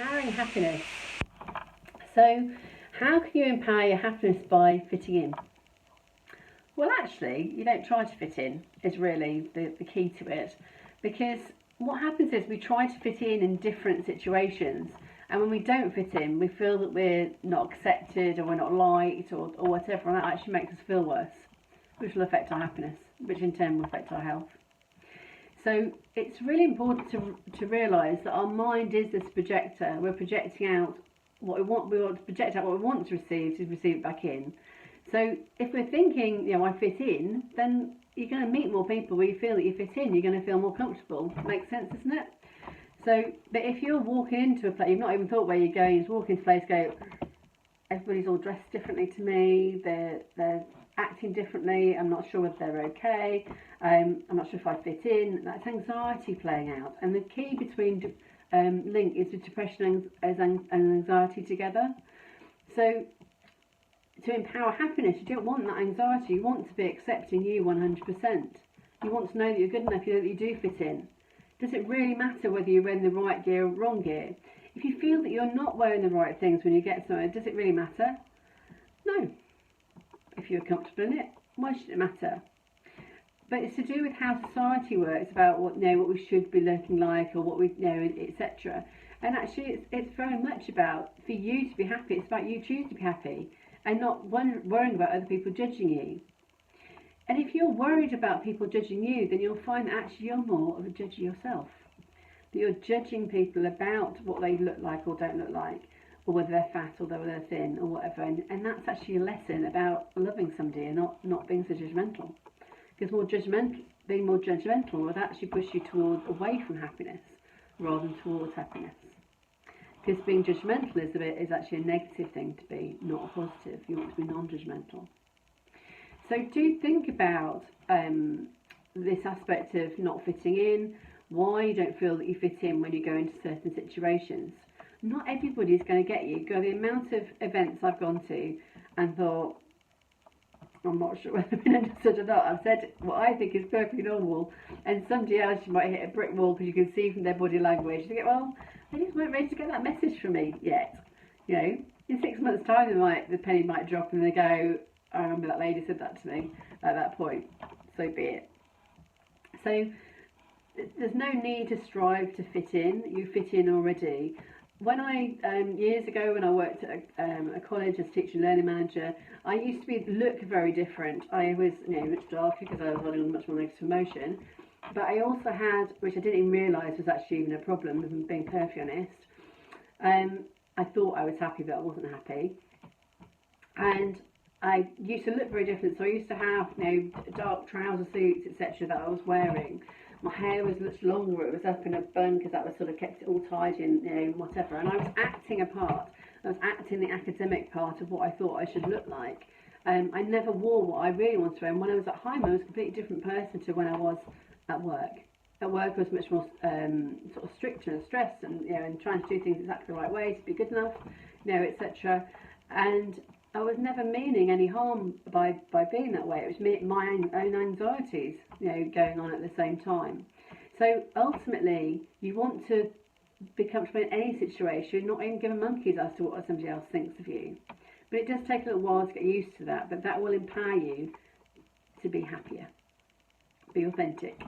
empowering happiness. So, how can you empower your happiness by fitting in? Well, actually, you don't try to fit in, is really the key to it. Because what happens is we try to fit in different situations. And when we don't fit in, we feel that we're not accepted or we're not liked or whatever. And that actually makes us feel worse, which will affect our happiness, which in turn will affect our health. So it's really important to realise that our mind is this projector. We're projecting out what we want. We want to project out what we want to receive it back in. So if we're thinking, I fit in, then you're going to meet more people where you feel that you fit in. You're going to feel more comfortable. Makes sense, doesn't it? So, but if you're walking into a place, you've not even thought where you're going, you just walk into a place, go, everybody's all dressed differently to me, they're acting differently, I'm not sure whether they're okay, I'm not sure if I fit in. That's anxiety playing out. And the key between link is with depression and anxiety together. So to empower happiness, you don't want that anxiety. You want to be accepting you 100%. You want to know that you're good enough, you know that you do fit in. Does it really matter whether you're in the right gear or wrong gear? If you feel that you're not wearing the right things when you get somewhere, does it really matter? No. If you're comfortable in it, why should it matter? But it's to do with how society works, about what we should be looking like, or what we etc. And actually, it's very much about, for you to be happy, it's about you choosing to be happy and not worrying about other people judging you. And if you're worried about people judging you, then you'll find that actually you're more of a judger yourself. That you're judging people about what they look like or don't look like, or whether they're fat or whether they're thin or whatever. And that's actually a lesson about loving somebody and not being so judgmental. Because being more judgmental would actually push you away from happiness rather than towards happiness. Because being judgmental is actually a negative thing to be, not a positive. You want to be non-judgmental. So do think about this aspect of not fitting in, why you don't feel that you fit in when you go into certain situations. Not everybody is going to get you. The amount of events I've gone to and thought, I'm not sure whether I've been understood or not. I've said what I think is perfectly normal, and somebody else, you might hit a brick wall because you can see from their body language. You think, well, they just weren't ready to get that message from me yet. In 6 months' time, the penny might drop and they go, I remember that lady said that to me at that point. So be it. So there's no need to strive to fit in. You fit in already. When I, years ago, when I worked at a college as teacher and learning manager, I used to look very different. I was, much darker because I was running on much more negative emotion. But I also had, which I didn't even realise was actually even a problem, if I'm being perfectly honest. I thought I was happy, but I wasn't happy. And I used to look very different. So I used to have, dark trouser suits, etc. that I was wearing. My hair was much longer, it was up in a bun because that was sort of kept it all tidy and whatever. And I was acting a part. I was acting the academic part of what I thought I should look like. I never wore what I really wanted to wear. And when I was at home, I was a completely different person to when I was at work. At work, I was much more sort of stricter and stressed, and and trying to do things exactly the right way to be good enough, etc. And I was never meaning any harm by being that way. It was my own anxieties, going on at the same time. So ultimately, you want to be comfortable in any situation, not even give a monkey's as to what somebody else thinks of you. But it does take a little while to get used to that, but that will empower you to be happier. Be authentic.